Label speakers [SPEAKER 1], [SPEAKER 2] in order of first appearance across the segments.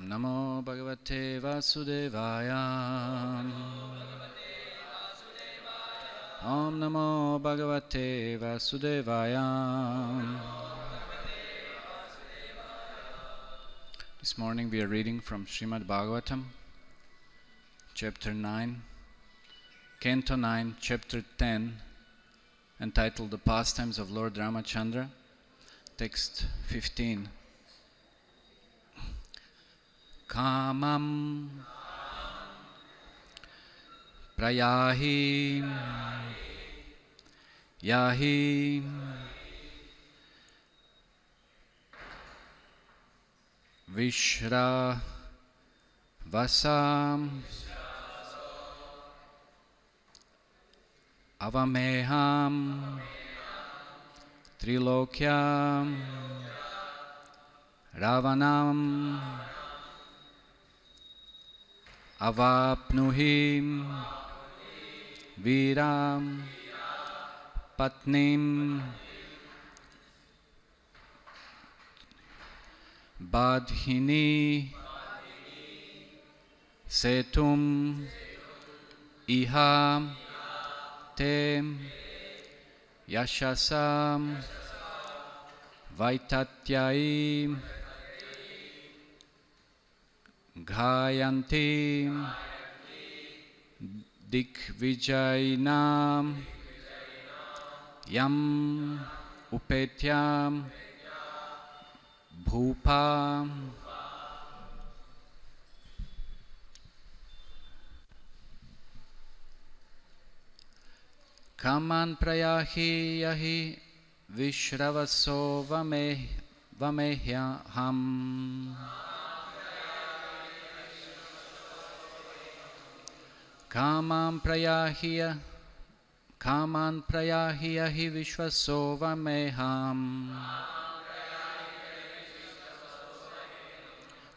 [SPEAKER 1] Namo Bhagavate Vasudevaya. Om Namo Bhagavate Vasudevaya. This morning we are reading from Srimad Bhagavatam, Chapter 9, Canto 9, Chapter 10, entitled The Pastimes of Lord Ramachandra, Text 15. Kamam prayahi yahi vishra vasam avameham trilokyam ravanam avapnuhim viram patnim badhini setum iha tem yashasam vaitatyai ghayanti dikvijaynam yam upetyam bhupa. Kaman prayahi yahi vishravaso vamehyaham. Kaman prayahi yahi vishvaso vameham.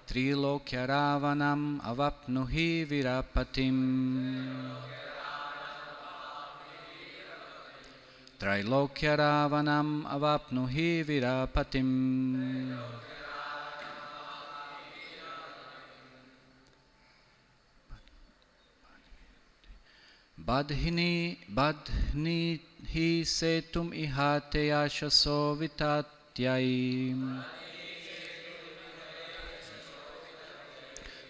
[SPEAKER 1] Trilokya ravanam avapnuhi virapatim. Trilokya ravanam avapnuhi virapatim. Badhini hi setum ihate yashaso vitatyai.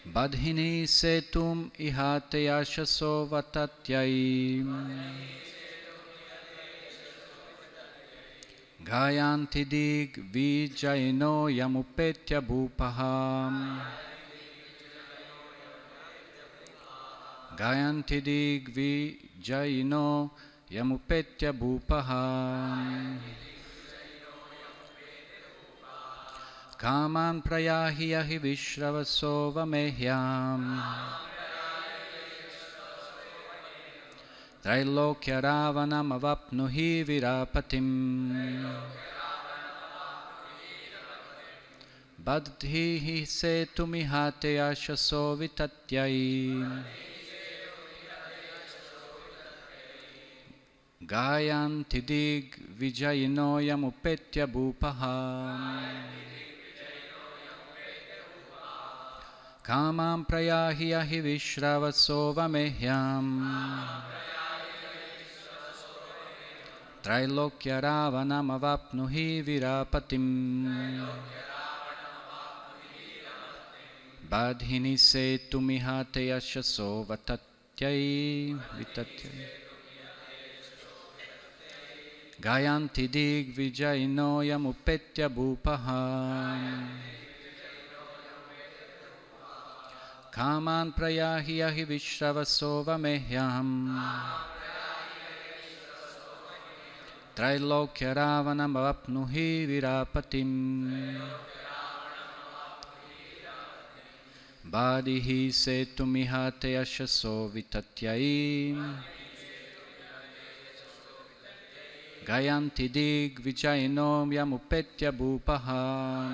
[SPEAKER 1] Badhini setum ihate yashaso vatatyai. Gayanti dig vijayino yamupetya bhupaham. Gayanti dig vijayino yamupetya bhupaham. Kaman prayahi yahi vishravaso vamehyam. Trilokya ravanam avapnuhi virapatim. Badhihi setum ihate yashaso vitatyai. Gayanti dig vijayino yamupetya bhupaham. Kamam prayahi yahi vishravaso vamehyam. Trilokya ravanam avapnuhi virapatim. Badhini setum ihate yashaso vatatyai. Gayanti dig vijayino yamupetya bhupaham. Kaman prayahi yahi vishravaso vamehyam. Trilokya ravanam avapnuhi virapatim. Badhihi setum ihate yashaso vitatyai. Gayanti dig vijayino yamupetya bhupaham.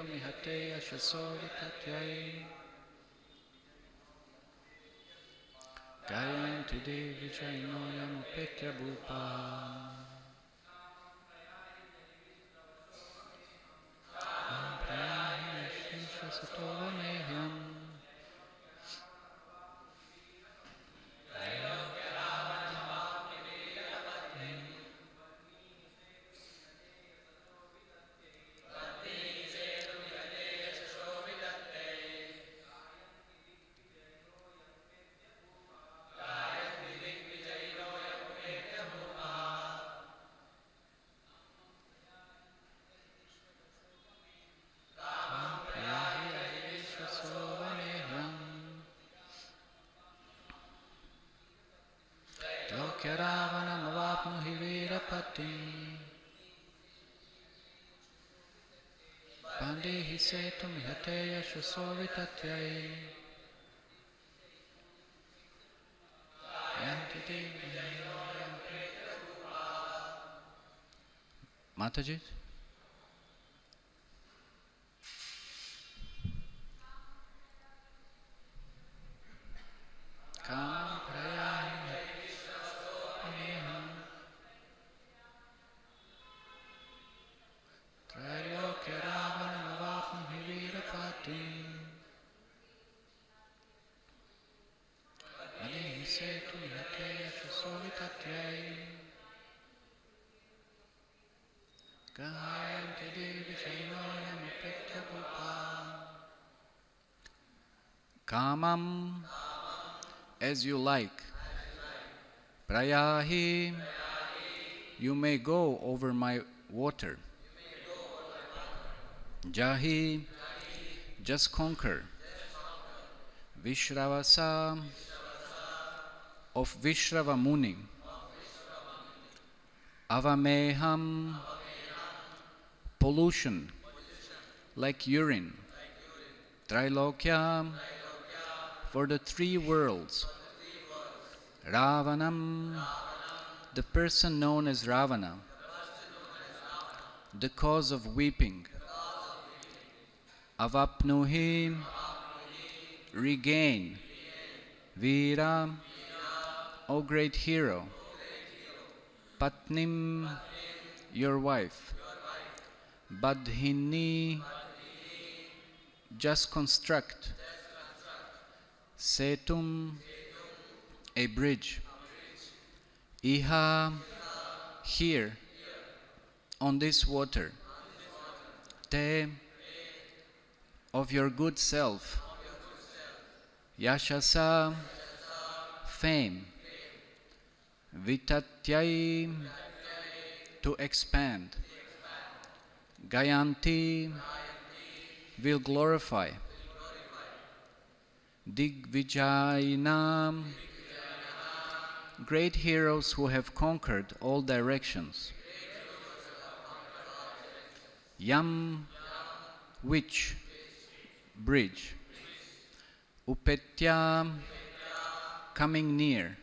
[SPEAKER 1] mihate ashaso vitatyai. Gayanti devi chainoyam upetya bhupa. Prayami shisha satova mehyam. Ravanam avapnuhi virapatim. Pandehi setum ihateya shasovitatyai. Mataji? Kamam prayami Trailokya Ravanam avapnuhi virapatim. Pandehi setum ihateya shasovitatyai. Gayanti devi chainoyam upetya bhupa. Kamam, as you like. Prayahi, you may go over my water. Jahi, just conquer. Vishravasa, of Vishrava Muni. Avameham, pollution, like urine. Trailokya, for the three worlds. Ravanam, the person known as Ravana, the cause of weeping. Avapnuhi, regain. Vira, O great hero. Patnim, your wife. Badhini, just construct. Setum, a bridge. Iha, here, on this water. Te, of your good self. Yashasa, fame. Vitatyai, to expand. Gayanti, will glorify. Digvijayinam, great heroes who have conquered all directions. Yam, which, bridge. Upetya, coming near.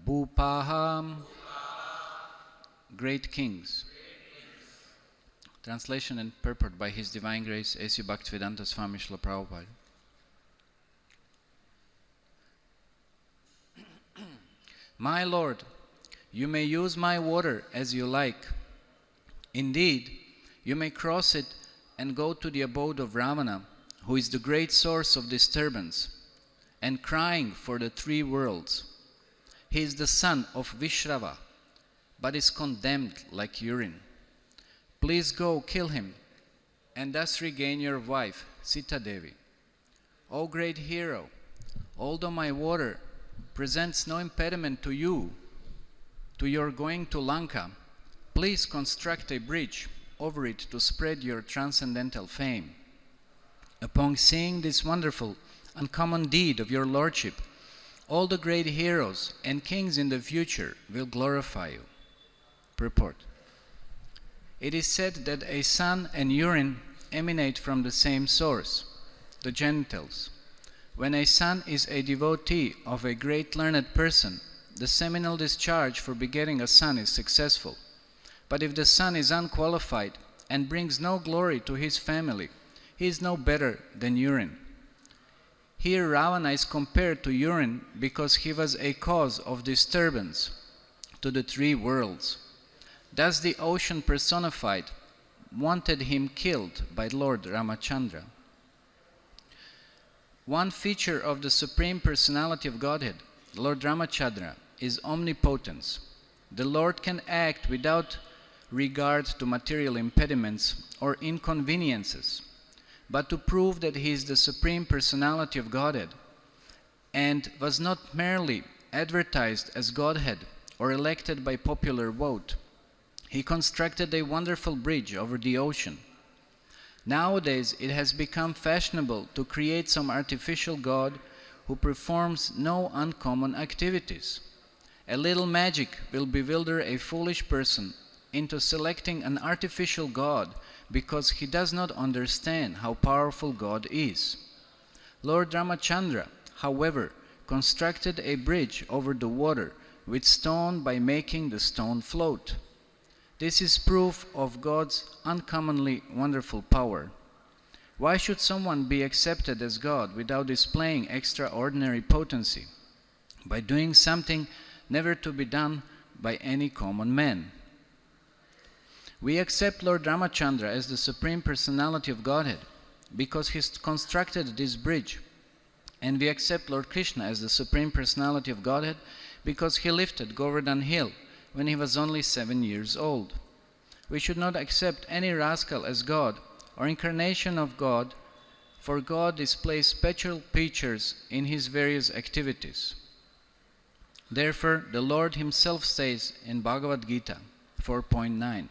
[SPEAKER 1] Bhupaham, great kings. Translation and purport by His Divine Grace A.C. Bhaktivedanta Swami Srila Prabhupada. My Lord, you may use my water as you like. Indeed, you may cross it and go to the abode of Ravana, who is the great source of disturbance, and crying for the three worlds. He is the son of Vishrava, but is condemned like urine. Please go kill him, and thus regain your wife, Sita Devi. O great hero, although my water presents no impediment to you, to your going to Lanka, please construct a bridge over it to spread your transcendental fame. Upon seeing this wonderful, uncommon deed of your lordship, all the great heroes and kings in the future will glorify you. Purport. It is said that a sun and urine emanate from the same source, the genitals. When a son is a devotee of a great learned person, the seminal discharge for begetting a son is successful. But if the son is unqualified, and brings no glory to his family. He is no better than urine. Here Ravana is compared to urine because he was a cause of disturbance to the three worlds. Thus the ocean personified wanted him killed by Lord Ramachandra. One feature of the Supreme Personality of Godhead, Lord Ramachandra, is omnipotence. The Lord can act without regard to material impediments or inconveniences, but to prove that he is the Supreme Personality of Godhead and was not merely advertised as Godhead or elected by popular vote, he constructed a wonderful bridge over the ocean. Nowadays, it has become fashionable to create some artificial god who performs no uncommon activities. A little magic will bewilder a foolish person into selecting an artificial god because he does not understand how powerful God is. Lord Ramachandra, however, constructed a bridge over the water with stone by making the stone float. This is proof of God's uncommonly wonderful power. Why should someone be accepted as God without displaying extraordinary potency? By doing something never to be done by any common man. We accept Lord Ramachandra as the Supreme Personality of Godhead because he constructed this bridge. And we accept Lord Krishna as the Supreme Personality of Godhead because he lifted Govardhan Hill when he was only 7 years old. We should not accept any rascal as God or incarnation of God, for God displays special features in his various activities. Therefore, the Lord himself says in Bhagavad Gita 4.9,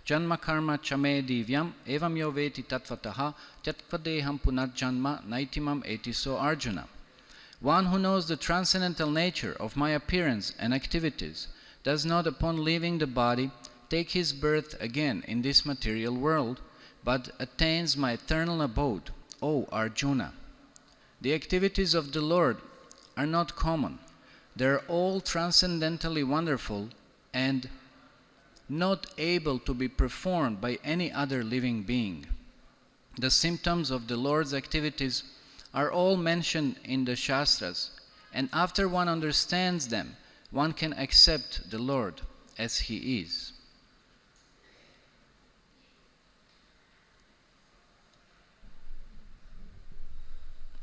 [SPEAKER 1] Janma karma chame divyam evam yo veti tatvataha tatvadeham punarjanma naitimam etiso Arjuna. One who knows the transcendental nature of my appearance and activities does not, upon leaving the body, take his birth again in this material world, but attains my eternal abode, O Arjuna. The activities of the Lord are not common. They are all transcendentally wonderful and not able to be performed by any other living being. The symptoms of the Lord's activities are all mentioned in the Shastras, and after one understands them, one can accept the Lord as he is.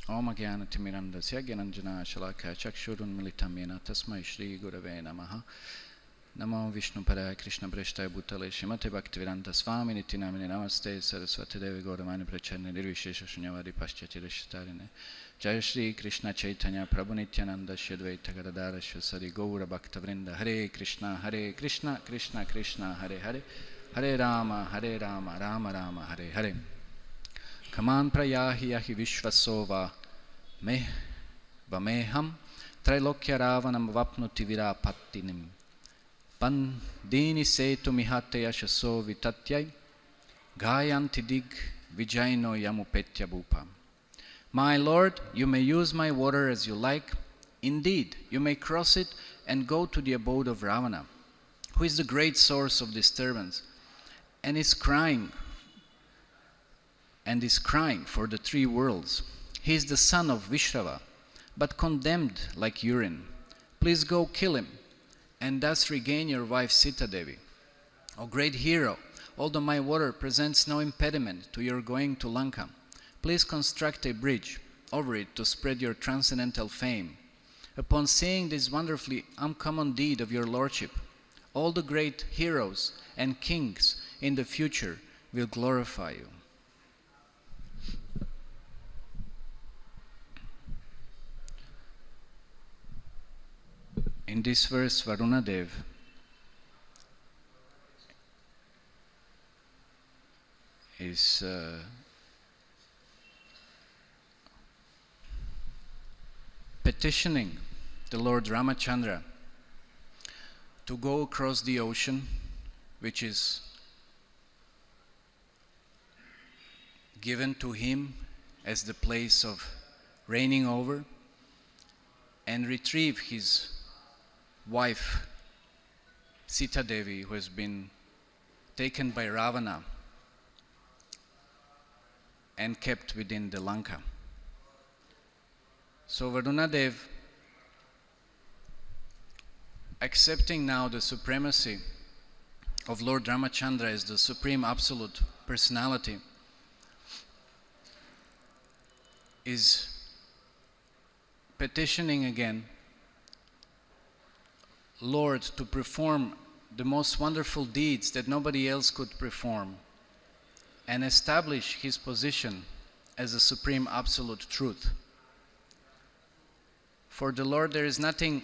[SPEAKER 1] Om Jnanatimirandasya Gyananjana Shalaka Chakshurunmilitam Yena Tasmai Shri Gurave Namaha. Namo Vishnupadaya Krishna Prashtaya Bhutale Srimate Bhaktivedanta Swami Nityanamine Namaste Saraswati Devi Gauravani Pracharne Nirvishesha Shunyavadi Paschati Rashitarine Jaya Shri Krishna Chaitanya Prabhu Nityananda Shadvaita Gadadara Shvasari Gaura Bhakta Vrinda Hare Krishna Krishna Krishna Hare Hare Hare Rama Rama Rama Hare Hare Kaman prayahi yahi vishvasova meh vameham trailokya ravanam vapnuti virapattinim pandini setu mihate yashaso vitatyai gayanti dig vijaino yamupetya bhupa. My Lord, you may use my water as you like. Indeed, you may cross it and go to the abode of Ravana, who is the great source of disturbance and is crying for the three worlds. He is the son of Vishrava, but condemned like urine. Please go kill him, and thus regain your wife Sita Devi. O great hero, although my water presents no impediment to your going to Lanka, please construct a bridge over it to spread your transcendental fame. Upon seeing this wonderfully uncommon deed of your lordship, all the great heroes and kings in the future will glorify you. In this verse, Varunadev is petitioning the Lord Ramachandra to go across the ocean, which is given to him as the place of reigning over, and retrieve his wife Sita Devi, who has been taken by Ravana and kept within the Lanka. So Varunadev, accepting now the supremacy of Lord Ramachandra as the Supreme Absolute Personality, is petitioning again Lord to perform the most wonderful deeds that nobody else could perform and establish his position as the Supreme Absolute Truth. For the Lord there is nothing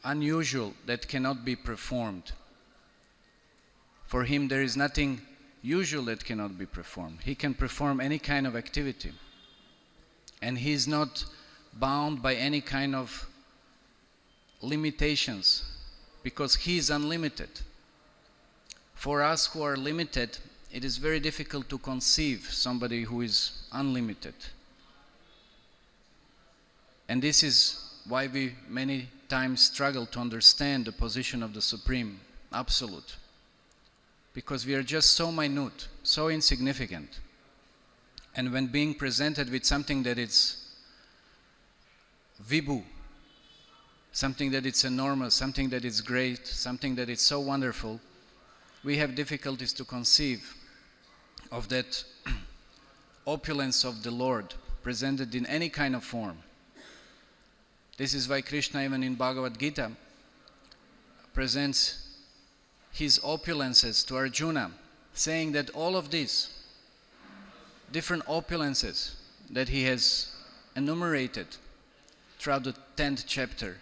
[SPEAKER 1] unusual that cannot be performed. For him there is nothing usual that cannot be performed. He can perform any kind of activity. And he is not bound by any kind of limitations, because he is unlimited. For us who are limited, it is very difficult to conceive somebody who is unlimited. And this is why we many times struggle to understand the position of the Supreme Absolute. Because we are just so minute, so insignificant. And when being presented with something that is vibhu, something that is enormous, something that is great, something that is so wonderful, we have difficulties to conceive of that opulence of the Lord presented in any kind of form. This is why Krishna, even in Bhagavad Gita, presents his opulences to Arjuna, saying that all of these different opulences that he has enumerated throughout the 10th chapter,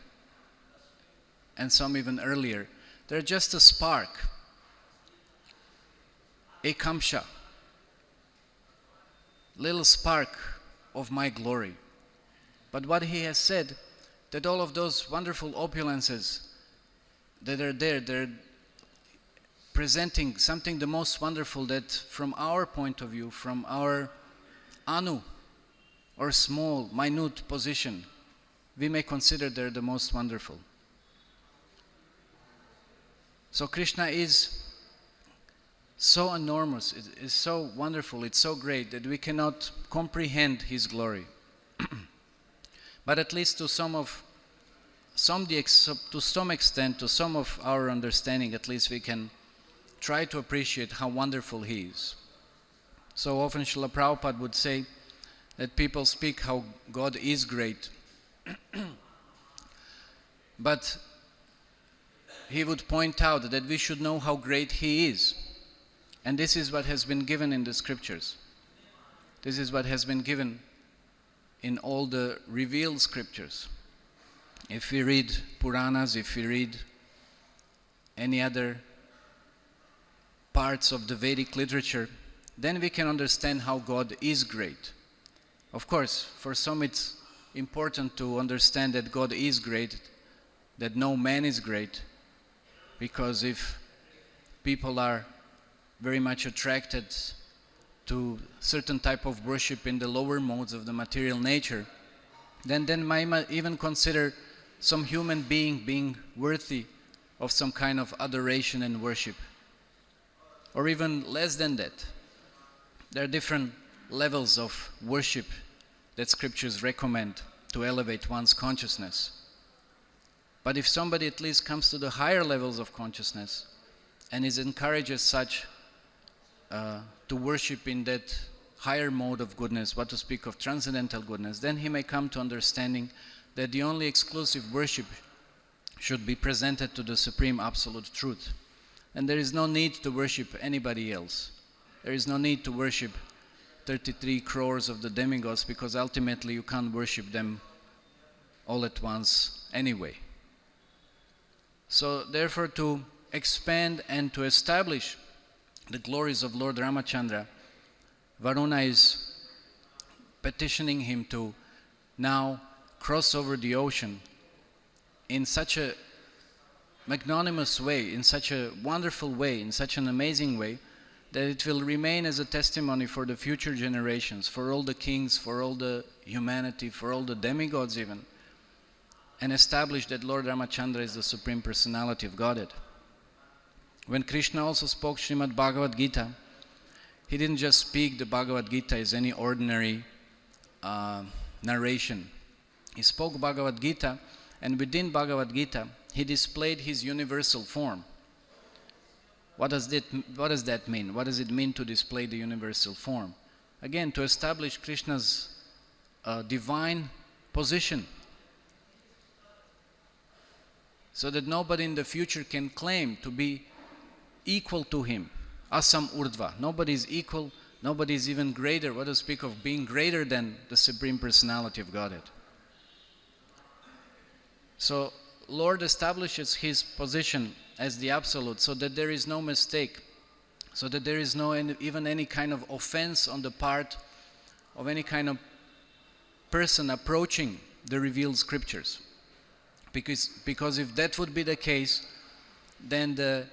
[SPEAKER 1] and some even earlier, they're just a spark, a kamsha, little spark of my glory. But what he has said, that all of those wonderful opulences that are there, they're presenting something the most wonderful that from our point of view, from our anu, or small, minute position, we may consider they're the most wonderful. So Krishna is so enormous, it is so wonderful, it's so great that we cannot comprehend his glory. But at least to some extent, to some of our understanding, at least we can try to appreciate how wonderful he is. So often Srila Prabhupada would say that people speak how God is great. But he would point out that we should know how great he is. And this is what has been given in the scriptures. This is what has been given in all the revealed scriptures. If we read Puranas, if we read any other parts of the Vedic literature, then we can understand how God is great. Of course, for some it's important to understand that God is great, that no man is great, because if people are very much attracted to certain type of worship in the lower modes of the material nature, then might even consider some human being worthy of some kind of adoration and worship. Or even less than that. There are different levels of worship that scriptures recommend to elevate one's consciousness. But if somebody at least comes to the higher levels of consciousness and is encouraged as such to worship in that higher mode of goodness, what to speak of transcendental goodness, then he may come to understanding that the only exclusive worship should be presented to the Supreme Absolute Truth. And there is no need to worship anybody else. There is no need to worship 33 crores of the demigods, because ultimately you can't worship them all at once anyway. So therefore, to expand and to establish the glories of Lord Ramachandra, Varuna is petitioning him to now cross over the ocean in such a magnanimous way, in such a wonderful way, in such an amazing way, that it will remain as a testimony for the future generations, for all the kings, for all the humanity, for all the demigods even, and establish that Lord Ramachandra is the Supreme Personality of Godhead. When Krishna also spoke Srimad Bhagavatam, he didn't just speak the Bhagavad Gita as any ordinary narration. He spoke Bhagavad Gita, and within Bhagavad Gita, he displayed his universal form. What does that mean? What does it mean to display the universal form? Again, to establish Krishna's divine position, so that nobody in the future can claim to be equal to him. Asam urdva. Nobody is equal, nobody is even greater. What to speak of being greater than the Supreme Personality of Godhead? So, Lord establishes his position as the Absolute, so that there is no mistake, so that there is no even any kind of offense on the part of any kind of person approaching the revealed scriptures. Because if that would be the case, then the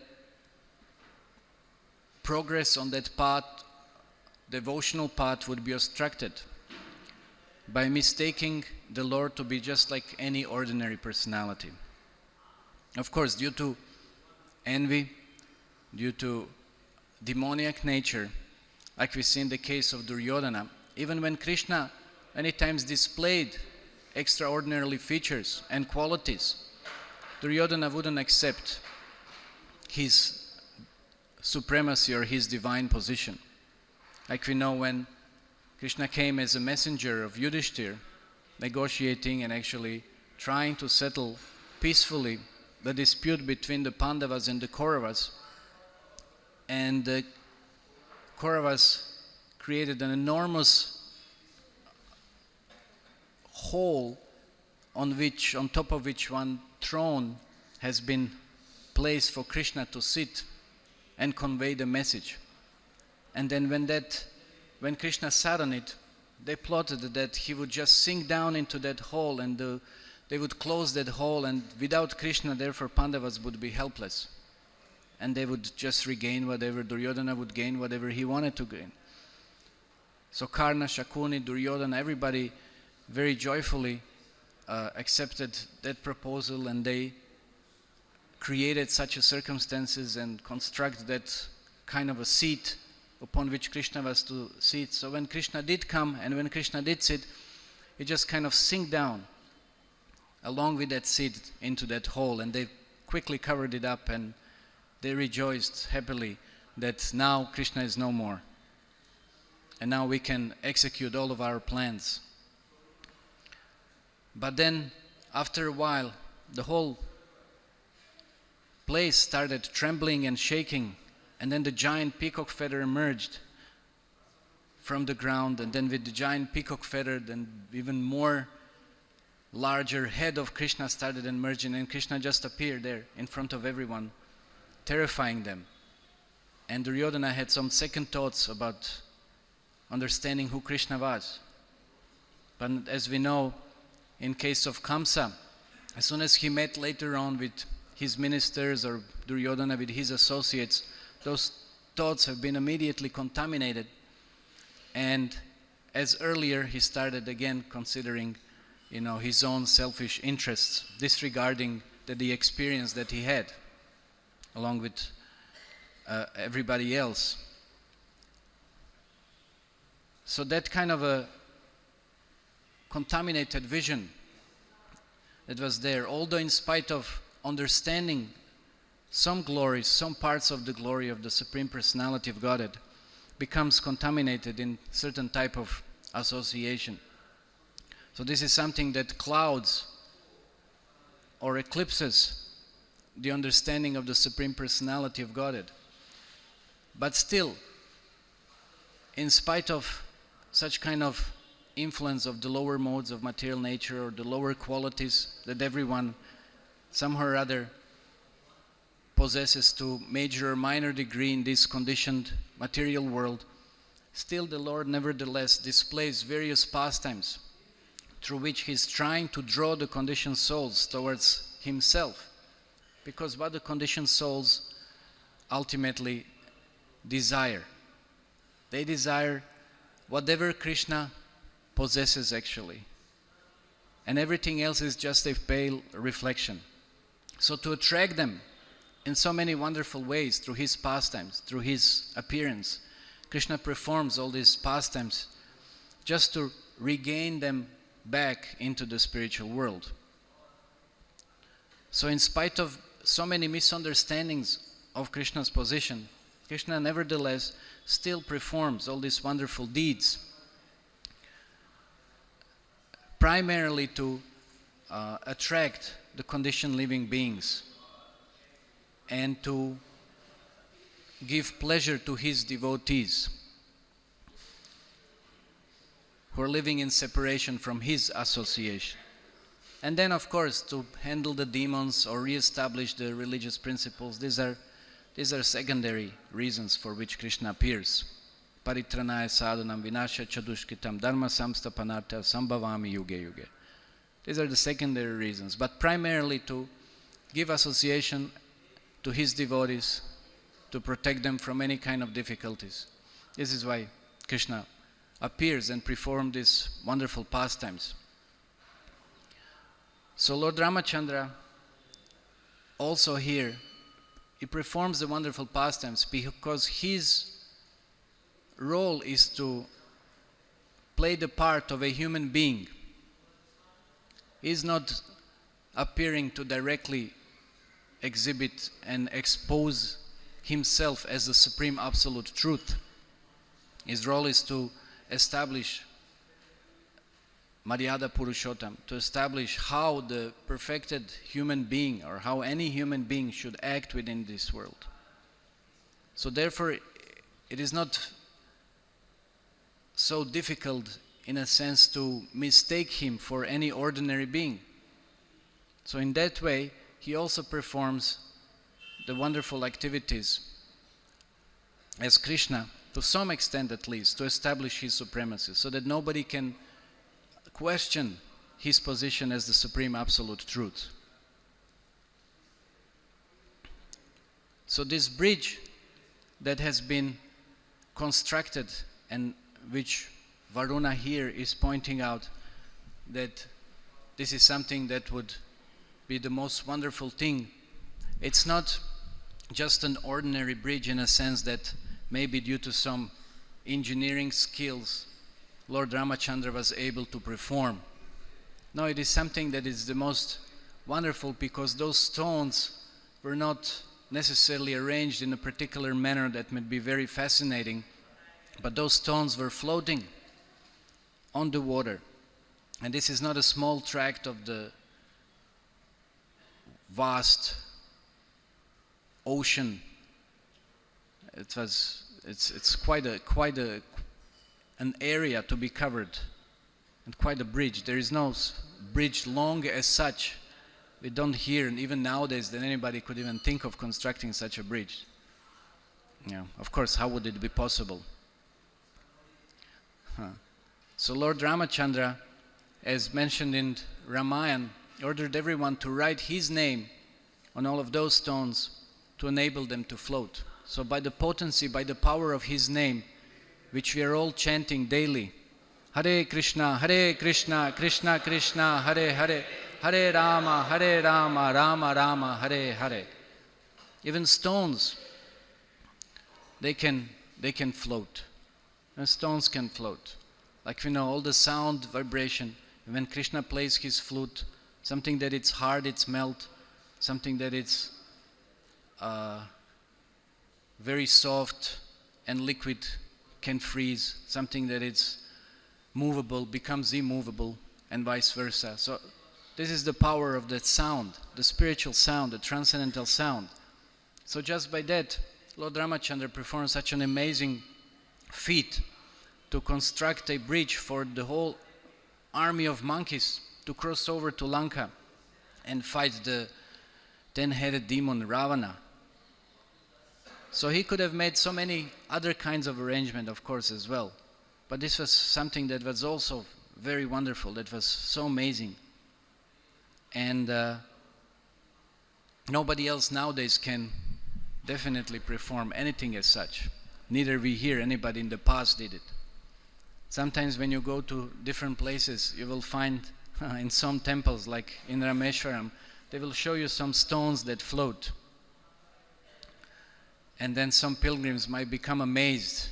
[SPEAKER 1] progress on that path, devotional path, would be obstructed by mistaking the Lord to be just like any ordinary personality. Of course, due to envy, due to demoniac nature, like we see in the case of Duryodhana, even when Krishna many times displayed extraordinary features and qualities, Duryodhana wouldn't accept his supremacy or his divine position. Like we know, when Krishna came as a messenger of Yudhishthir, negotiating and actually trying to settle peacefully the dispute between the Pandavas and the Kauravas, and the Kauravas created an enormous hole on top of which one throne has been placed for Krishna to sit and convey the message. And then when Krishna sat on it, they plotted that he would just sink down into that hole, and they would close that hole, and without Krishna, therefore, Pandavas would be helpless. And they would just regain whatever, Duryodhana would gain whatever he wanted to gain. So Karna, Shakuni, Duryodhana, everybody very joyfully accepted that proposal, and they created such a circumstances and constructed that kind of a seat upon which Krishna was to sit. So when Krishna did come and when Krishna did sit, he just kind of sank down along with that seat into that hole, and they quickly covered it up, and they rejoiced happily that now Krishna is no more, and now we can execute all of our plans. But then, after a while, the whole place started trembling and shaking, and then the giant peacock feather emerged from the ground, and then with the giant peacock feather, then even more larger head of Krishna started emerging, and Krishna just appeared there in front of everyone, terrifying them. And Duryodhana had some second thoughts about understanding who Krishna was. But as we know, in case of Kamsa, as soon as he met later on with his ministers, or Duryodhana with his associates, those thoughts have been immediately contaminated. And as earlier, he started again considering, his own selfish interests, disregarding the experience that he had, along with everybody else. So that kind of a contaminated vision that was there, although in spite of understanding some glories, some parts of the glory of the Supreme Personality of Godhead, becomes contaminated in certain type of association. So this is something that clouds or eclipses the understanding of the Supreme Personality of Godhead. But still, in spite of such kind of influence of the lower modes of material nature, or the lower qualities that everyone somehow or other possesses to major or minor degree in this conditioned material world, still the Lord nevertheless displays various pastimes through which he is trying to draw the conditioned souls towards himself. Because what the conditioned souls ultimately desire, they desire whatever Krishna possesses actually, and everything else is just a pale reflection. So to attract them in so many wonderful ways through his pastimes, through his appearance, Krishna performs all these pastimes just to regain them back into the spiritual world. So in spite of so many misunderstandings of Krishna's position, Krishna nevertheless still performs all these wonderful deeds, primarily to attract the conditioned living beings and to give pleasure to his devotees who are living in separation from his association. And then, of course, to handle the demons or re-establish the religious principles. These are secondary reasons for which Krishna appears. Paritranaya sadhanam vinasha chadushkitam dharma samstapanartha sambhavami yuge yuge. These are the secondary reasons, but primarily to give association to his devotees, to protect them from any kind of difficulties. This is why Krishna appears and performs these wonderful pastimes. So Lord Ramachandra also here, he performs the wonderful pastimes because his role is to play the part of a human being. He is not appearing to directly exhibit and expose himself as the supreme absolute truth. His role is to establish Maryada Purushottam, to establish how the perfected human being or how any human being should act within this world. So therefore, it is not so difficult in a sense to mistake him for any ordinary being. So in that way, he also performs the wonderful activities as Krishna, to some extent at least, to establish his supremacy, so that nobody can question his position as the supreme absolute truth. So this bridge that has been constructed and which Varuna here is pointing out, that this is something that would be the most wonderful thing. It's not just an ordinary bridge in a sense that maybe due to some engineering skills Lord Ramachandra was able to perform. No, it is something that is the most wonderful because those stones were not necessarily arranged in a particular manner that might be very fascinating, but those stones were floating on the water. And this is not a small tract of the vast ocean. It's quite an area to be covered, and quite a bridge. There is no bridge long as such. We don't hear, and even nowadays, that anybody could even think of constructing such a bridge. Yeah, of course, how would it be possible? So Lord Ramachandra, as mentioned in Ramayana, ordered everyone to write his name on all of those stones to enable them to float. So by the potency, by the power of his name, which we are all chanting daily, Hare Krishna, Krishna Krishna, Hare Hare, Hare Rama, Rama Rama, Hare Hare. Even stones, they can float. And stones can float. Like we know, all the sound, vibration, when Krishna plays his flute, something that it's hard, it's melt, something that it's very soft and liquid can freeze, something that it's movable becomes immovable, and vice versa. So this is the power of that sound, the spiritual sound, the transcendental sound. So just by that, Lord Ramachandra performed such an amazing feat to construct a bridge for the whole army of monkeys to cross over to Lanka and fight the 10-headed demon Ravana. So he could have made so many other kinds of arrangement, of course, as well. But this was something that was also very wonderful, that was so amazing. And nobody else nowadays can definitely perform anything as such. Neither we hear anybody in the past did it. Sometimes when you go to different places, you will find in some temples, like in Rameshwaram, they will show you some stones that float. And then some pilgrims might become amazed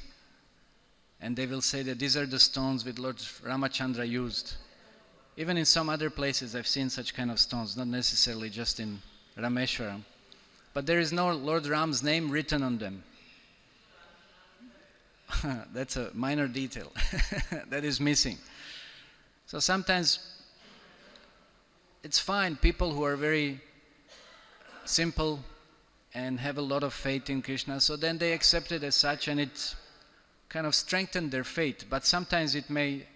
[SPEAKER 1] and they will say that these are the stones which Lord Ramachandra used. Even in some other places I've seen such kind of stones, not necessarily just in Rameshwaram. But there is no Lord Ram's name written on them. That's a minor detail that is missing. So sometimes it's fine, people who are very simple and have a lot of faith in Krishna, so then they accept it as such and it kind of strengthened their faith. But sometimes it may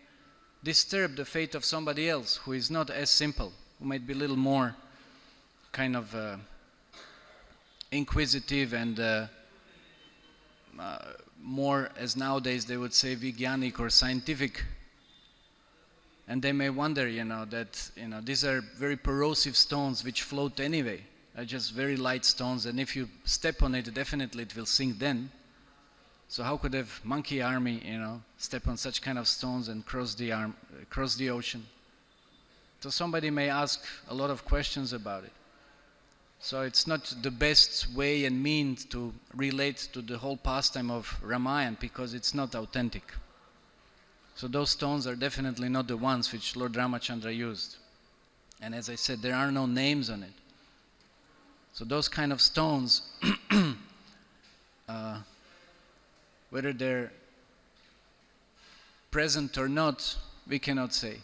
[SPEAKER 1] disturb the faith of somebody else who is not as simple, who might be a little more kind of inquisitive and more, as nowadays they would say, Vijnanic or scientific. And they may wonder, that these are very corrosive stones which float anyway. Are just very light stones, and if you step on it, definitely it will sink then. So how could a monkey army, step on such kind of stones and cross the ocean? So somebody may ask a lot of questions about it. So it's not the best way and means to relate to the whole pastime of Ramayana, because it's not authentic. So those stones are definitely not the ones which Lord Ramachandra used. And as I said, there are no names on it. So those kind of stones, whether they're present or not, we cannot say.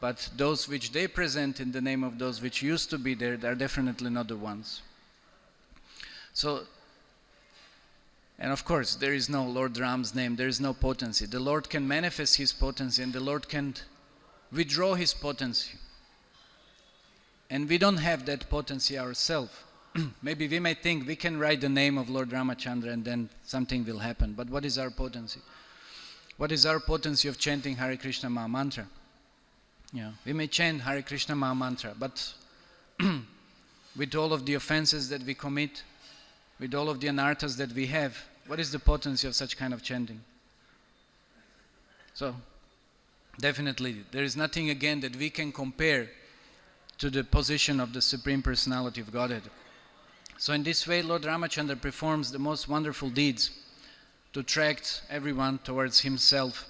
[SPEAKER 1] But those which they present in the name of those which used to be there, they are definitely not the ones. So, and of course, there is no Lord Ram's name, there is no potency. The Lord can manifest His potency and the Lord can withdraw His potency. And we don't have that potency ourselves. Maybe we may think we can write the name of Lord Ramachandra and then something will happen. But what is our potency? What is our potency of chanting Hare Krishna Maha Mantra? We may chant Hare Krishna Maha Mantra, but with all of the offenses that we commit, with all of the anarthas that we have, what is the potency of such kind of chanting? So, definitely, there is nothing again that we can compare to the position of the Supreme Personality of Godhead. So in this way, Lord Ramachandra performs the most wonderful deeds to attract everyone towards Himself,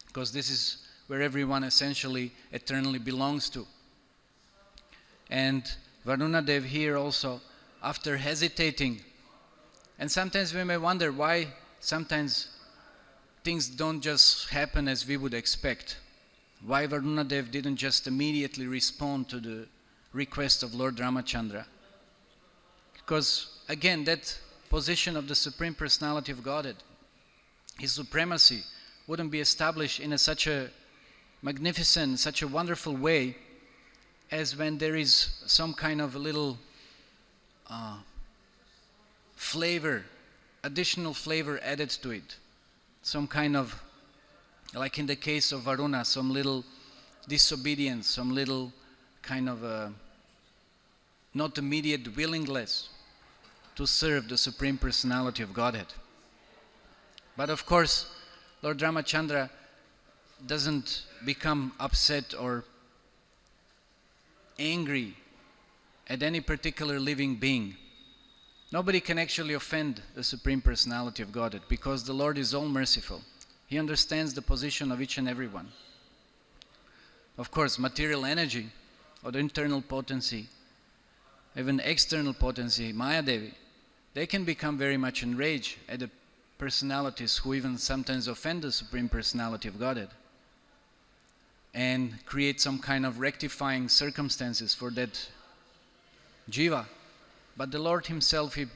[SPEAKER 1] because this is where everyone essentially eternally belongs to. And Varuna Dev here also, after hesitating, and sometimes we may wonder why sometimes things don't just happen as we would expect. Why Varuna Dev didn't just immediately respond to the request of Lord Ramachandra. Because again, that position of the Supreme Personality of Godhead, His supremacy, wouldn't be established in such a magnificent, such a wonderful way as when there is some kind of a little flavor, additional flavor added to it. Some kind of, like in the case of Varuna, some little disobedience, some little kind of not immediate willingness to serve the Supreme Personality of Godhead. But of course, Lord Ramachandra doesn't become upset or angry at any particular living being. Nobody can actually offend the Supreme Personality of Godhead, because the Lord is all merciful. He understands the position of each and every one. Of course, material energy or the internal potency, even external potency, Maya Devi, they can become very much enraged at the personalities who even sometimes offend the Supreme Personality of Godhead and create some kind of rectifying circumstances for that jiva. But the Lord Himself, He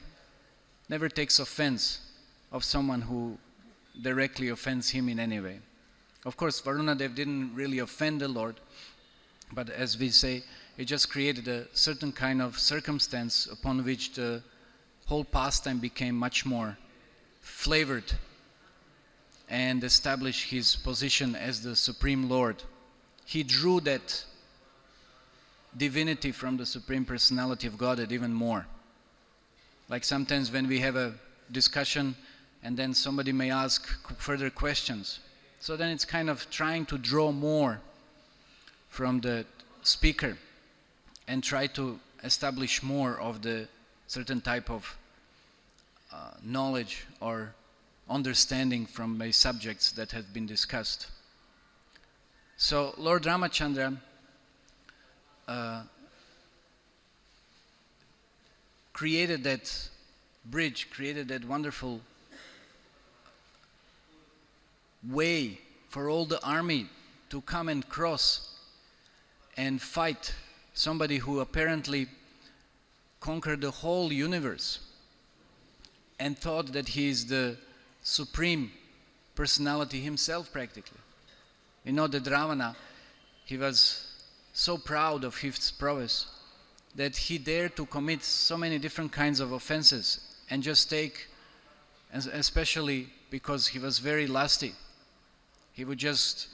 [SPEAKER 1] never takes offense of someone who directly offends Him in any way. Of course, Varuna Dev didn't really offend the Lord, but as we say, it just created a certain kind of circumstance upon which the whole pastime became much more flavored and established His position as the Supreme Lord. He drew that divinity from the Supreme Personality of Godhead even more. Like sometimes when we have a discussion and then somebody may ask further questions. So then it's kind of trying to draw more from the speaker and try to establish more of the certain type of knowledge or understanding from the subjects that have been discussed. So Lord Ramachandra created that bridge, created that wonderful way for all the army to come and cross and fight somebody who apparently conquered the whole universe and thought that he is the supreme personality himself practically. You know that Ravana, he was so proud of his prowess that he dared to commit so many different kinds of offenses and just take, especially because he was very lusty, he would just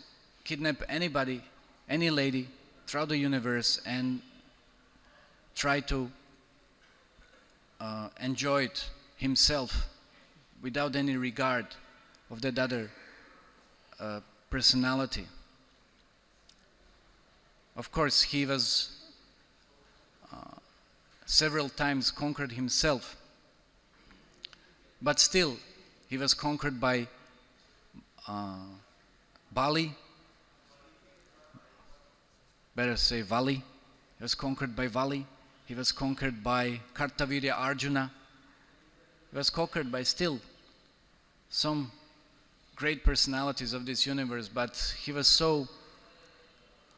[SPEAKER 1] kidnap anybody, any lady throughout the universe and try to enjoy it himself without any regard of that other personality. Of course, he was several times conquered himself, but still he was conquered by Bali, better say Vali. He was conquered by Vali. He was conquered by Kartavirya Arjuna. He was conquered by still some great personalities of this universe, but he was so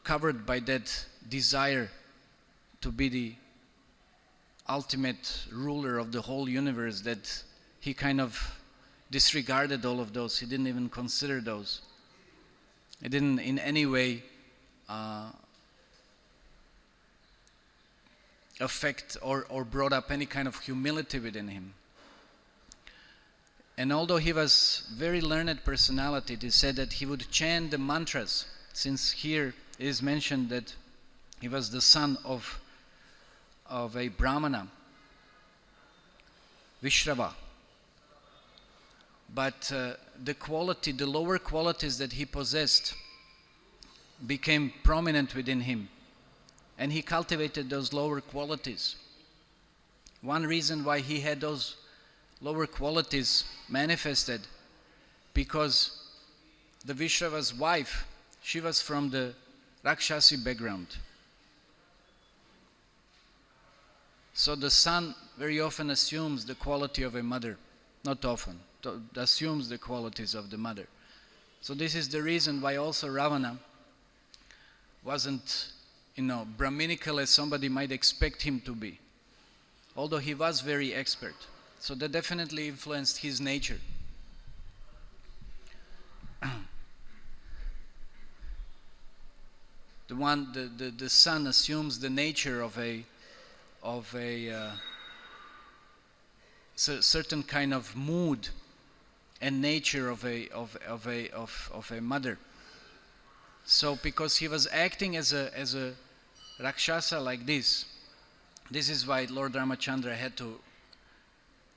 [SPEAKER 1] covered by that desire to be the ultimate ruler of the whole universe that he kind of disregarded all of those. He didn't even consider those. He didn't in any way affect or brought up any kind of humility within him. And although he was very learned personality, it is said that he would chant the mantras, since here it is mentioned that he was the son of a Brahmana, Vishrava. But the lower qualities that he possessed became prominent within him, and he cultivated those lower qualities. One reason why he had those lower qualities manifested, because the Vishrava's wife, she was from the Rakshasi background. So the son very often assumes the quality of a mother, not often, assumes the qualities of the mother. So this is the reason why also Ravana wasn't, Brahminical as somebody might expect him to be, although he was very expert. So that definitely influenced his nature. The son assumes the nature of a certain kind of mood and nature of a mother. So because he was acting as a Rakshasa like this is why Lord Ramachandra had to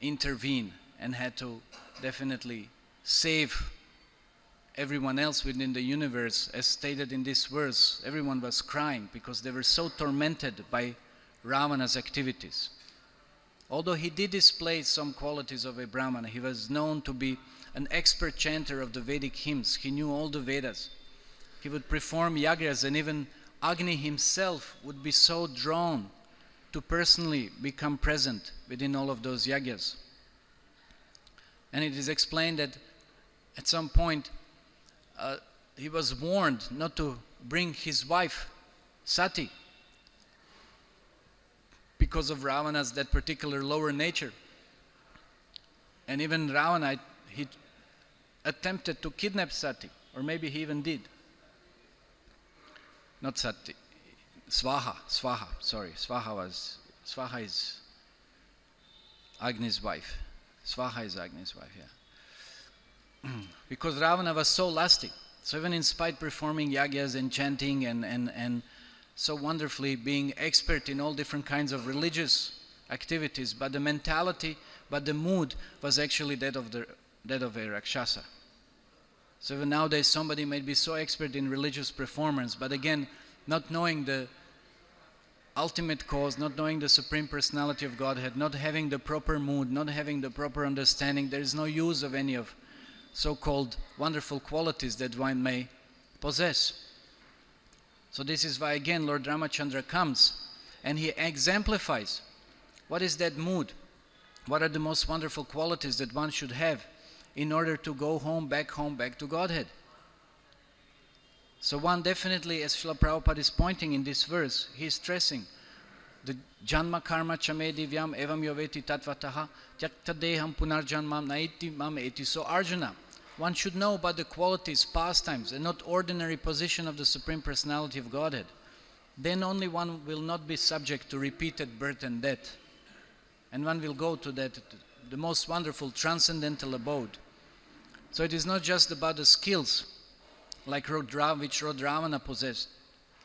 [SPEAKER 1] intervene and had to definitely save everyone else within the universe. As stated in this verse, everyone was crying because they were so tormented by Ravana's activities. Although he did display some qualities of a Brahmana, he was known to be an expert chanter of the Vedic hymns. He knew all the Vedas. He would perform yajnas, and even Agni himself would be so drawn to personally become present within all of those yajnas. And it is explained that at some point he was warned not to bring his wife Sati because of Ravana's that particular lower nature. And even Ravana, he attempted to kidnap Sati, or maybe he even did. Not Sati, Svaha, sorry. Svaha is Agni's wife. Svaha is Agni's wife, yeah. Because Ravana was so lusty. So even in spite performing yajnas and chanting and so wonderfully being expert in all different kinds of religious activities, but the mentality, but the mood was actually that of a Rakshasa. So even nowadays somebody might be so expert in religious performance, but again, not knowing the ultimate cause, not knowing the Supreme Personality of Godhead, not having the proper mood, not having the proper understanding, there is no use of any of so-called wonderful qualities that one may possess. So this is why again Lord Ramachandra comes and he exemplifies what is that mood, what are the most wonderful qualities that one should have in order to go home, back to Godhead. So one definitely, as Srila Prabhupada is pointing in this verse, he is stressing the janma karma chame divyam evam yoveti tatvataha tyaktadeham punarjanmam naiti mam eti. So Arjuna, one should know about the qualities, pastimes, and not ordinary position of the Supreme Personality of Godhead. Then only one will not be subject to repeated birth and death. And one will go to that, the most wonderful transcendental abode. So it is not just about the skills, like which Ravana possessed.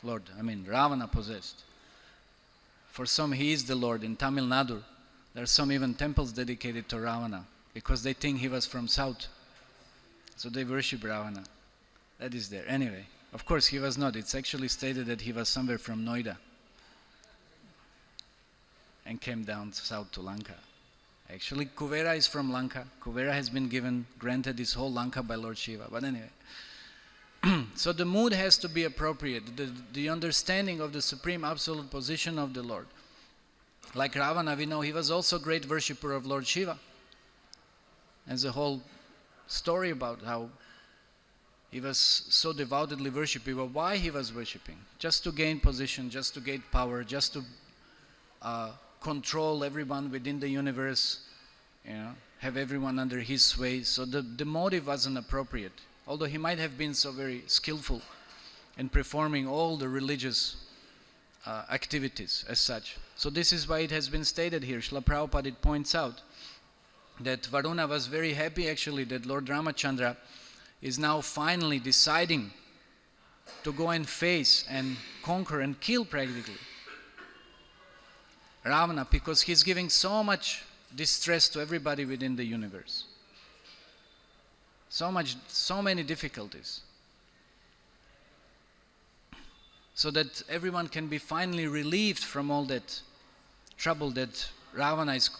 [SPEAKER 1] Ravana possessed. For some he is the Lord. In Tamil Nadu, there are some even temples dedicated to Ravana, because they think he was from south. So they worship Ravana. That is there. Anyway, of course he was not. It's actually stated that he was somewhere from Noida and came down south to Lanka. Actually, Kuvera is from Lanka. Kuvera has been granted this whole Lanka by Lord Shiva. But anyway, so the mood has to be appropriate, the understanding of the supreme absolute position of the Lord. Like Ravana, we know he was also a great worshipper of Lord Shiva. There's a whole story about how he was so devotedly worshipping. But why he was worshipping? Just to gain position, just to gain power, just to control everyone within the universe, have everyone under his sway. So the motive wasn't appropriate. Although he might have been so very skillful in performing all the religious activities as such. So this is why it has been stated here. Srila Prabhupada points out that Varuna was very happy actually that Lord Ramachandra is now finally deciding to go and face and conquer and kill practically Ravana, because he's giving so much distress to everybody within the universe. So many difficulties. So that everyone can be finally relieved from all that trouble that Ravana is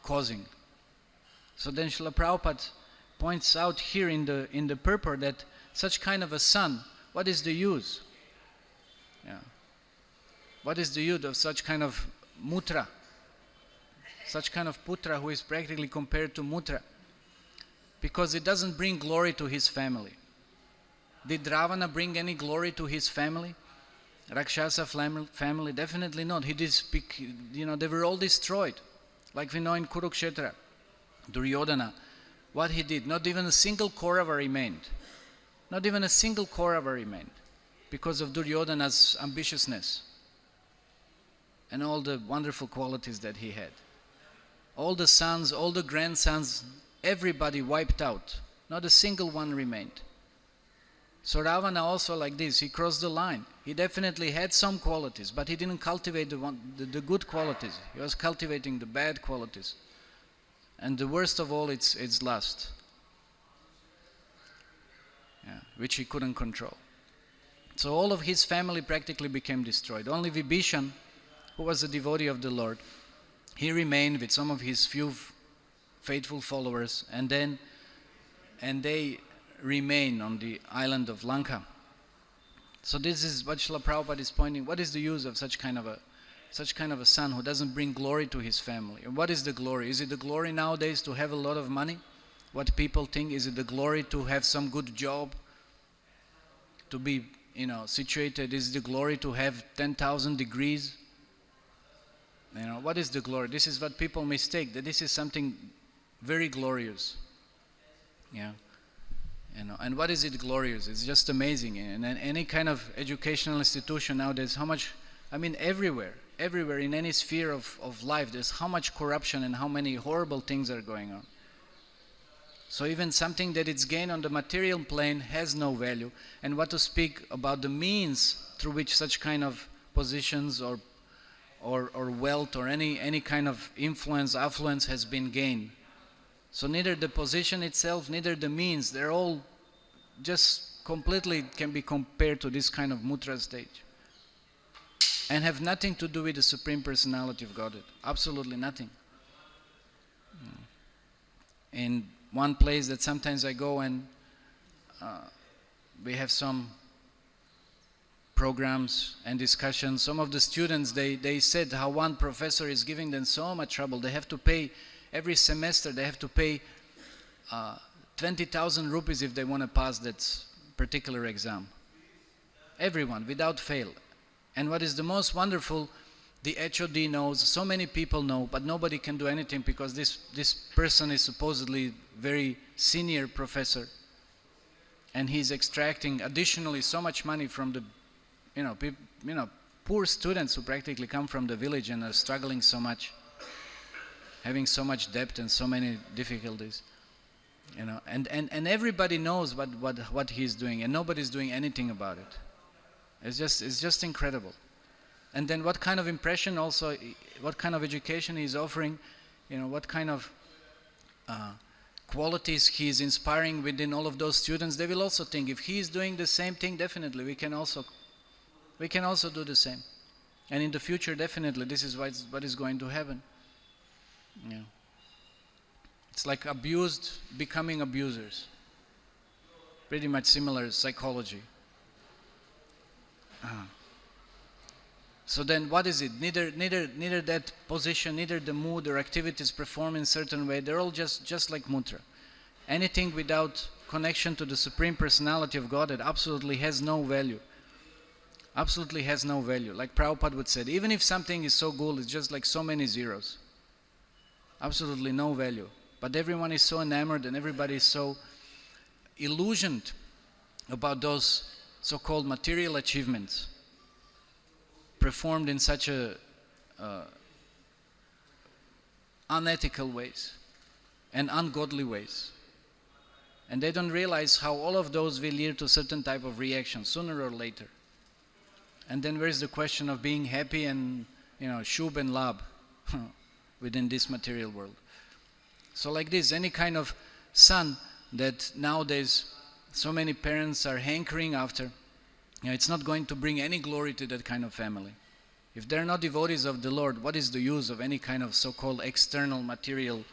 [SPEAKER 1] causing. So then Srila Prabhupada points out here in the purport that such kind of a son, what is the use? What is the use of such kind of mutra? Such kind of putra who is practically compared to mutra. Because it doesn't bring glory to his family. Did Ravana bring any glory to his family? Rakshasa family? Definitely not. He did speak, they were all destroyed. Like we know in Kurukshetra, Duryodhana, what he did, not even a single Kaurava remained. Not even a single Kaurava remained because of Duryodhana's ambitiousness and all the wonderful qualities that he had. All the sons, all the grandsons, everybody wiped out. Not a single one remained. So Ravana also like this, he crossed the line. He definitely had some qualities, but he didn't cultivate the good qualities. He was cultivating the bad qualities. And the worst of all, it's lust, which he couldn't control. So all of his family practically became destroyed. Only Vibhishan, who was a devotee of the Lord, he remained with some of his few faithful followers, and they remain on the island of Lanka. So this is what Srila Prabhupada is pointing. What is the use of such kind of a son who doesn't bring glory to his family? And what is the glory? Is it the glory nowadays to have a lot of money? What people think? Is it the glory to have some good job? To be, situated? Is it the glory to have 10,000 degrees? What is the glory? This is what people mistake, that this is something very glorious. And what is it glorious? It's just amazing. And any kind of educational institution nowadays, how much, everywhere in any sphere of life, there's how much corruption and how many horrible things are going on. So even something that it's gained on the material plane has no value. And what to speak about the means through which such kind of positions or wealth or any kind of affluence has been gained. So neither the position itself, neither the means, they're all just completely can be compared to this kind of mutra stage. And have nothing to do with the Supreme Personality of Godhead. Absolutely nothing. And one place that sometimes I go and we have some programs and discussions. Some of the students, they said how one professor is giving them so much trouble. They have to pay, every semester they have to pay 20,000 rupees if they want to pass that particular exam. Everyone, without fail. And what is the most wonderful, the HOD knows, so many people know, but nobody can do anything because this person is supposedly very senior professor, and he's extracting additionally so much money from the poor students who practically come from the village and are struggling so much, having so much debt and so many difficulties. And everybody knows what he's doing, and nobody's doing anything about it. It's just incredible. And then what kind of impression also, what kind of education he's offering, what kind of qualities he's inspiring within all of those students. They will also think, if he's doing the same thing, definitely we can also do the same. And in the future, definitely, this is what is going to happen. Yeah. It's like abused becoming abusers. Pretty much similar psychology. So then what is it? Neither that position, neither the mood or activities performed in a certain way, they're all just like mutra. Anything without connection to the Supreme Personality of God, it absolutely has no value. Absolutely has no value. Like Prabhupada would say, even if something is so good, it's just like so many zeros. Absolutely no value. But everyone is so enamored and everybody is so illusioned about those so-called material achievements performed in such a unethical ways and ungodly ways. And they don't realize how all of those will lead to certain type of reaction sooner or later. And then where's the question of being happy and shubh and labh within this material world. So like this, any kind of son that nowadays so many parents are hankering after, it's not going to bring any glory to that kind of family. If they're not devotees of the Lord, what is the use of any kind of so-called external material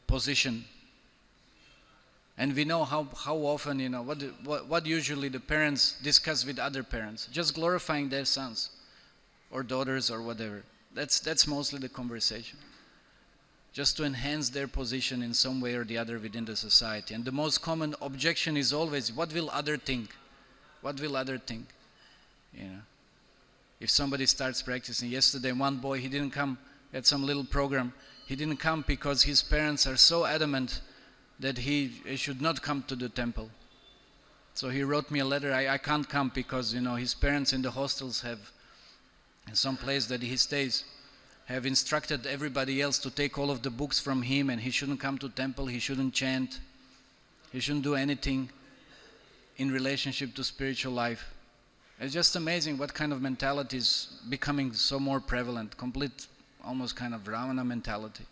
[SPEAKER 1] position? And we know how often, what usually the parents discuss with other parents, just glorifying their sons or daughters or whatever. That's mostly the conversation. Just to enhance their position in some way or the other within the society. And the most common objection is always, what will other think? What will other think? If somebody starts practicing, yesterday one boy, he didn't come at some little program, he didn't come because his parents are so adamant that he should not come to the temple. So he wrote me a letter, I can't come because his parents in the hostels have, in some place that he stays, have instructed everybody else to take all of the books from him, and he shouldn't come to temple, he shouldn't chant, he shouldn't do anything in relationship to spiritual life. It's just amazing what kind of mentality is becoming so more prevalent, complete, almost kind of Ravana mentality.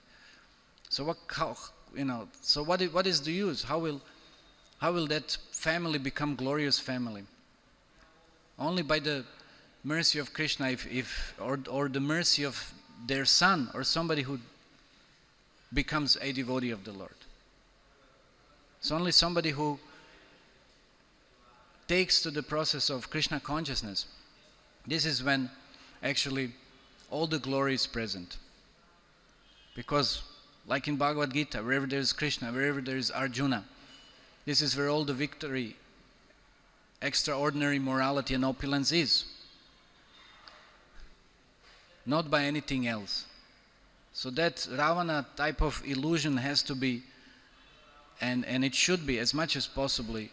[SPEAKER 1] So what is the use? How will that family become glorious family? Only by the mercy of Krishna, or the mercy of their son or somebody who becomes a devotee of the Lord. It's only somebody who takes to the process of Krishna consciousness. This is when actually all the glory is present. Because like in Bhagavad Gita, wherever there is Krishna, wherever there is Arjuna, this is where all the victory, extraordinary morality and opulence is. Not by anything else. So that Ravana type of illusion has to be, and it should be as much as possibly,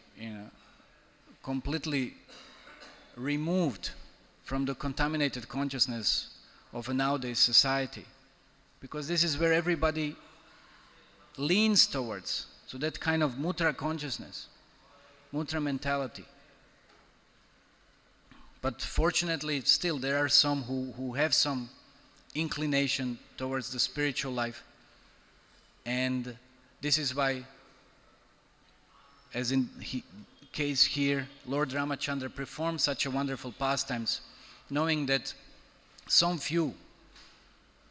[SPEAKER 1] completely removed from the contaminated consciousness of a nowadays society. Because this is where everybody leans towards, so that kind of mutra consciousness, mutra mentality. But fortunately, still there are some who have some inclination towards the spiritual life. And this is why, as in case here, Lord Ramachandra performed such a wonderful pastimes, knowing that some few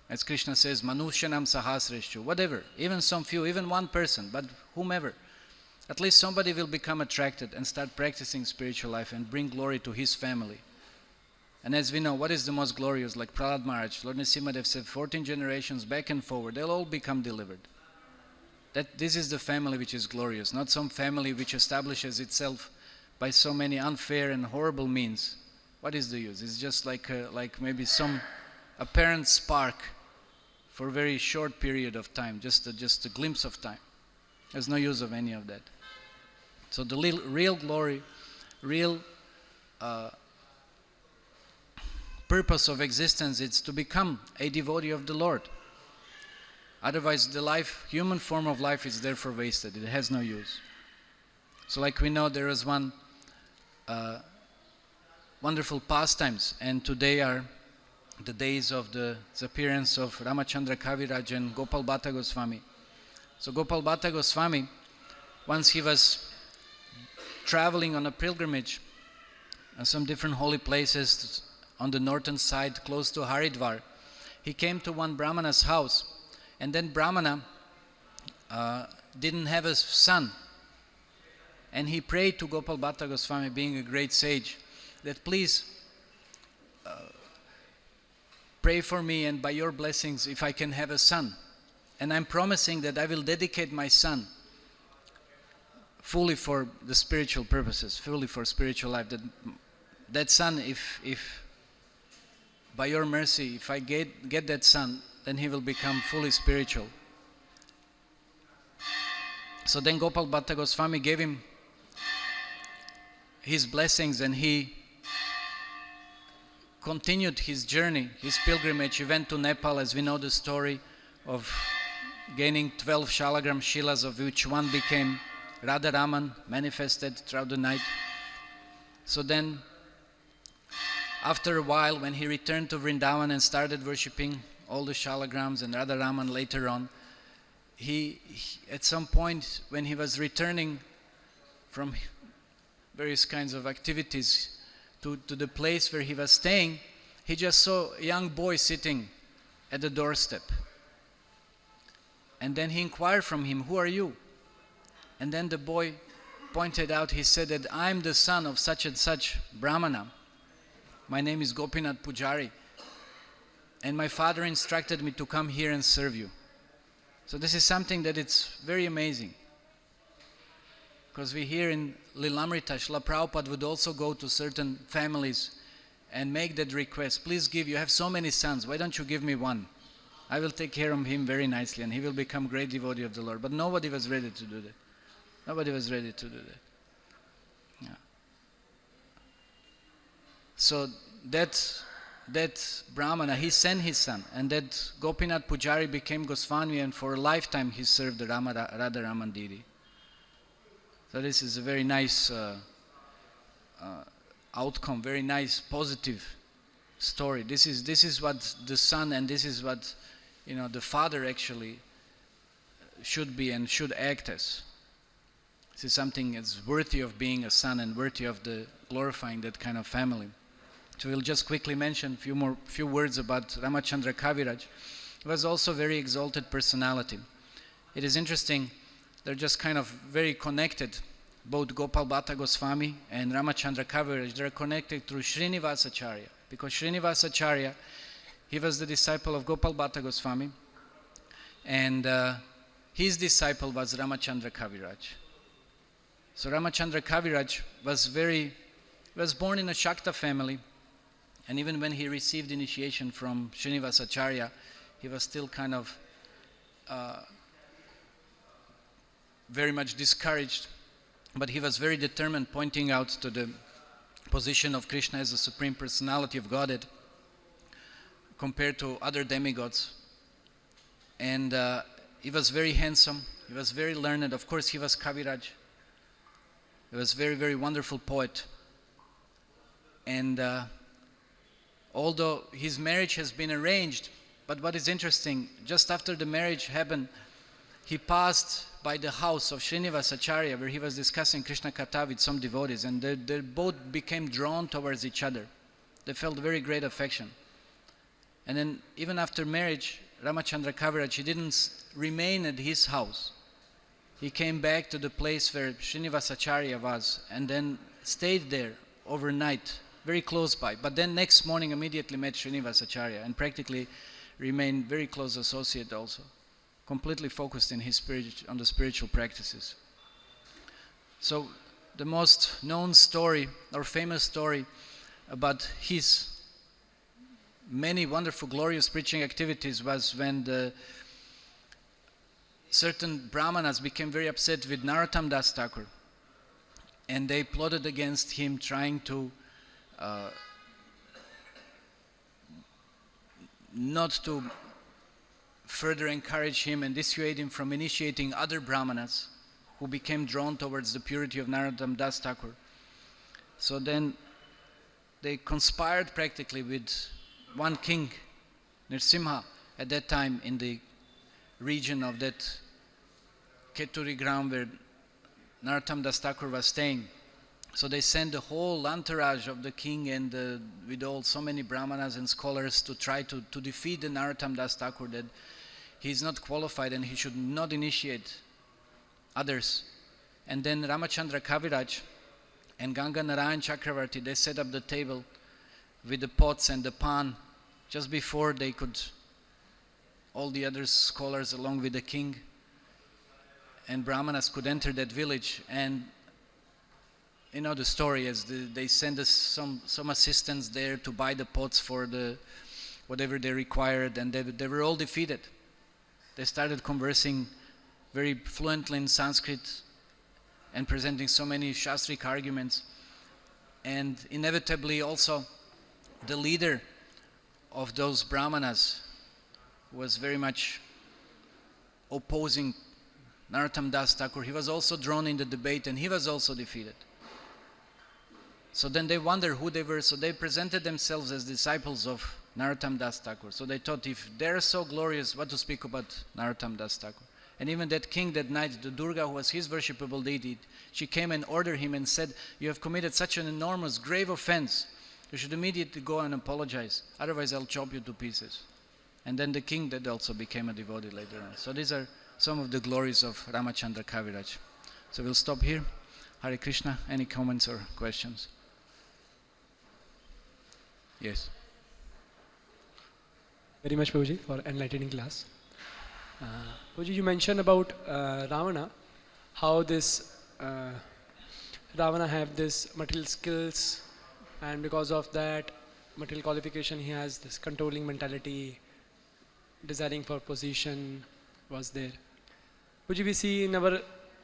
[SPEAKER 1] As Krishna says, Manushyanam Sahasreshu, whatever, even some few, even one person, but whomever. At least somebody will become attracted and start practicing spiritual life and bring glory to his family. And as we know, what is the most glorious? Like Prahlad Maharaj, Lord Nrsimhadev said, 14 generations back and forward, they'll all become delivered. This is the family which is glorious, not some family which establishes itself by so many unfair and horrible means. What is the use? It's just like maybe some apparent spark for a very short period of time, just a glimpse of time. There's no use of any of that. So the real glory, real purpose of existence is to become a devotee of the Lord. Otherwise the human form of life is therefore wasted. It has no use. So like we know, there is one wonderful pastimes, and today are the days of the appearance of Ramachandra Kaviraj and Gopal Bhatta Goswami. So Gopal Bhatta Goswami, once he was traveling on a pilgrimage in some different holy places on the northern side close to Haridwar, he came to one Brahmana's house, and then Brahmana didn't have a son. And he prayed to Gopal Bhatta Goswami, being a great sage, that please pray for me, and by your blessings, if I can have a son. And I'm promising that I will dedicate my son fully for the spiritual purposes, fully for spiritual life. That son, if by your mercy, if I get that son, then he will become fully spiritual. So then Gopal Bhatta Goswami gave him his blessings, and he continued his journey, his pilgrimage. He went to Nepal, as we know the story of gaining 12 Shalagram Shilas, of which one became Radharaman, manifested throughout the night. So then, after a while, when he returned to Vrindavan and started worshipping all the Shalagrams and Radharaman later on, he at some point, when he was returning from various kinds of activities to the place where he was staying, he just saw a young boy sitting at the doorstep. And then he inquired from him, "Who are you?" And then the boy pointed out, he said that, "I'm the son of such and such Brahmana. My name is Gopinath Pujari. And my father instructed me to come here and serve you." So this is something that it's very amazing. Because we hear in Lilamrita, Srila Prabhupada would also go to certain families and make that request, "Please you have so many sons, why don't you give me one? I will take care of him very nicely and he will become great devotee of the Lord." But nobody was ready to do that. Nobody was ready to do that. Yeah. So that Brahmana, he sent his son, and that Gopinath Pujari became Goswami, and for a lifetime he served the Radharaman deity. So this is a very nice outcome, very nice positive story. This is what the son, and this is what the father actually should be and should act as. This is something that's worthy of being a son and worthy of the glorifying that kind of family. So we'll just quickly mention few words about Ramachandra Kaviraj. He was also a very exalted personality. It is interesting, they're just kind of very connected. Both Gopal Bhatta Goswami and Ramachandra Kaviraj, they're connected through Srinivasacharya. Because Srinivasacharya, he was the disciple of Gopal Bhatta Goswami, and his disciple was Ramachandra Kaviraj. So Ramachandra Kaviraj was born in a Shakta family, and even when he received initiation from Srinivasacharya, he was still kind of very much discouraged, but he was very determined, pointing out to the position of Krishna as the Supreme Personality of Godhead compared to other demigods. And he was very handsome, he was very learned. Of course, he was Kaviraj. He was a very, very wonderful poet. And although his marriage has been arranged, but what is interesting, just after the marriage happened, he passed by the house of Srinivasacharya, where he was discussing Krishna Katha with some devotees, and they both became drawn towards each other. They felt very great affection. And then even after marriage, Ramachandra Kaviraj, he didn't remain at his house. He came back to the place where Srinivasacharya was and then stayed there overnight, very close by. But then next morning immediately met Srinivasacharya and practically remained very close associate also, completely focused in his on the spiritual practices. So the most known story or famous story about his many wonderful, glorious preaching activities was when the certain brahmanas became very upset with Narottam Das Thakur, and they plotted against him, trying to not to further encourage him and dissuade him from initiating other brahmanas who became drawn towards the purity of Narottam Das Thakur. So then they conspired practically with one king, Nrsimha, at that time in the region of that Keturi ground where Narottam Das Thakur was staying. So they sent the whole entourage of the king and with all so many brahmanas and scholars to try to defeat the Narottam Das Thakur, that he is not qualified and he should not initiate others. And then Ramachandra Kaviraj and Ganga Narayan Chakravarti, they set up the table with the pots and the pan just before they could, all the other scholars along with the king and brahmanas could enter that village. And you know the story, as they sent us some assistants there to buy the pots for the whatever they required, and they were all defeated. They started conversing very fluently in Sanskrit and presenting so many Shastric arguments. And inevitably also the leader of those brahmanas was very much opposing Narottam Das Thakur. He was also drawn in the debate and he was also defeated. So then they wondered who they were, so they presented themselves as disciples of Narottam Das Thakur. So they thought, if they're so glorious, what to speak about Narottam Das Thakur? And even that king that night, the Durga, who was his worshipable deity, she came and ordered him and said, "You have committed such an enormous, grave offense. You should immediately go and apologize. Otherwise, I'll chop you to pieces." And then the king that also became a devotee later on. So these are some of the glories of Ramachandra Kaviraj. So we'll stop here. Hare Krishna. Any comments or questions? Yes.
[SPEAKER 2] Very much, Prabhuji, for enlightening class. Prabhuji, you mentioned about Ravana, how this Ravana have this material skills, and because of that material qualification, he has this controlling mentality, desiring for position was there. Prabhuji, we see in our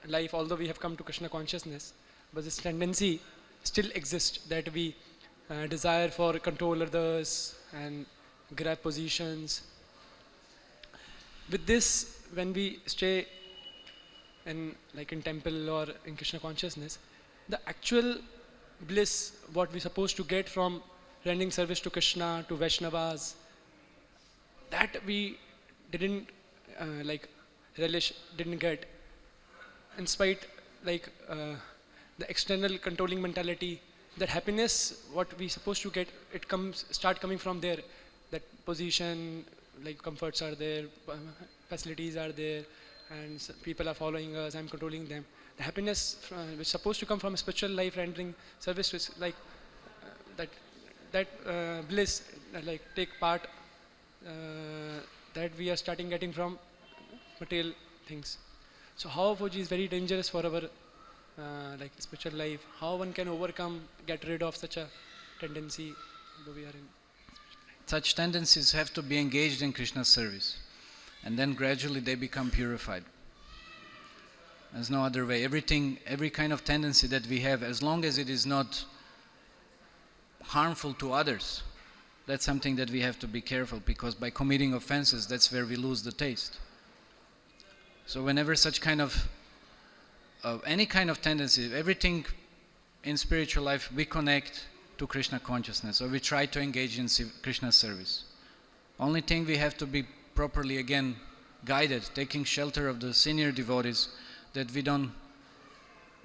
[SPEAKER 2] life, although we have come to Krishna consciousness, but this tendency still exists that we desire for control others and grab positions. With this, when we stay in temple or in Krishna consciousness, the actual bliss, what we're supposed to get from rendering service to Krishna, to Vaishnavas, that we didn't relish, didn't get, in spite the external controlling mentality. That happiness, what we supposed to get, it start coming from there. That position, comforts are there, facilities are there, and people are following us, I'm controlling them. The happiness which is supposed to come from a spiritual life, rendering service, which that bliss, take part, that we are starting getting from material things. So how Puji is very dangerous for our spiritual life. How one can overcome, get rid of such a tendency, though we are in.
[SPEAKER 1] Such tendencies have to be engaged in Krishna's service, and then gradually they become purified. There's no other way. Every kind of tendency that we have, as long as it is not harmful to others, that's something that we have to be careful, because by committing offenses, that's where we lose the taste. So whenever such kind of any kind of tendency, everything in spiritual life, we connect to Krishna consciousness, or we try to engage in Krishna's service. Only thing, we have to be properly again guided, taking shelter of the senior devotees, that we don't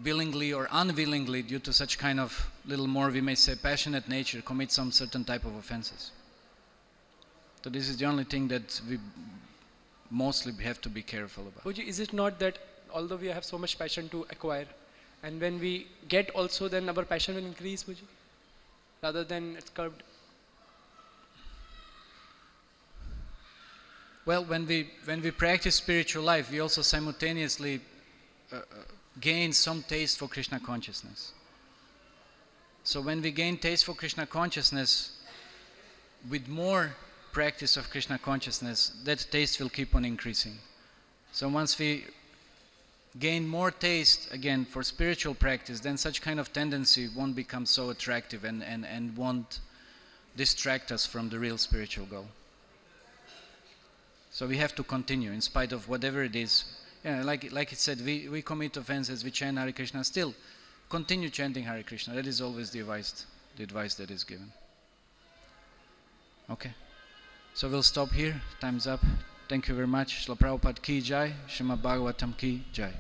[SPEAKER 1] willingly or unwillingly, due to such kind of little more, we may say, passionate nature, commit some certain type of offenses. So this is the only thing that we mostly have to be careful about.
[SPEAKER 2] Prabhuji, is it not that although we have so much passion to acquire, and when we get also, then our passion will increase, Prabhuji, rather than it's curbed?
[SPEAKER 1] Well, when we practice spiritual life, we also simultaneously gain some taste for Krishna consciousness. So when we gain taste for Krishna consciousness, with more practice of Krishna consciousness, that taste will keep on increasing. So once we gain more taste again for spiritual practice, then such kind of tendency won't become so attractive and won't distract us from the real spiritual goal. So we have to continue in spite of whatever it is. Yeah, like it said, we commit offenses, we chant Hare Krishna, still continue chanting Hare Krishna. That is always the advice that is given. Okay. So we'll stop here. Time's up. Thank you very much. Srila Prabhupada ki jai. Srimad Bhagavatam ki jai.